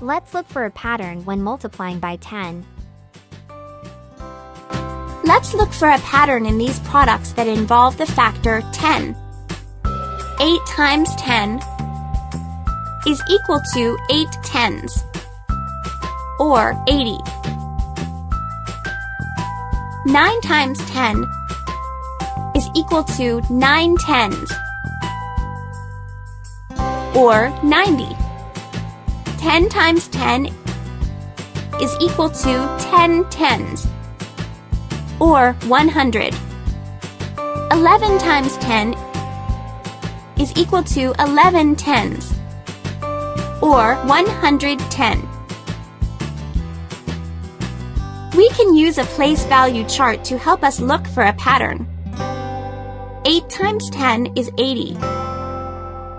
Let's look for a pattern when multiplying by 10. Let's look for a pattern in these products that involve the factor 10. 8 times 10 is equal to 8 tens, or 80. 9 times 10 is equal to 9 tens, or 90. 10 times 10 is equal to 10 tens, or 100. 11 times 10 is equal to 11 tens, or 110. We can use a place value chart to help us look for a pattern. 8 times 10 is 80.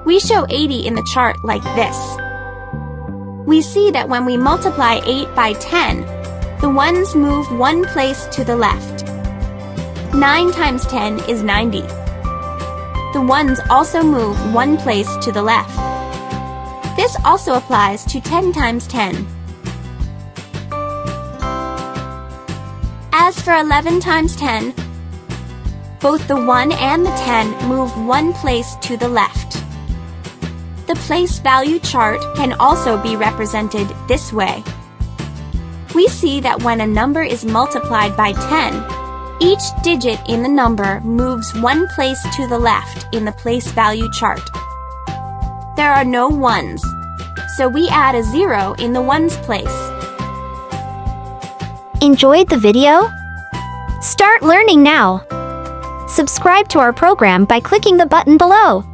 We show 80 in the chart like this. We see that when we multiply 8 by 10, the ones move one place to the left. 9 times 10 is 90. The ones also move one place to the left. This also applies to 10 times 10. As for 11 times 10, both the 1 and the 10 move one place to the left. The place value chart can also be represented this way. We see that when a number is multiplied by 10, each digit in the number moves one place to the left in the place value chart. There are no ones, so we add a 0 in the ones place. Enjoyed the video? Start learning now! Subscribe to our program by clicking the button below.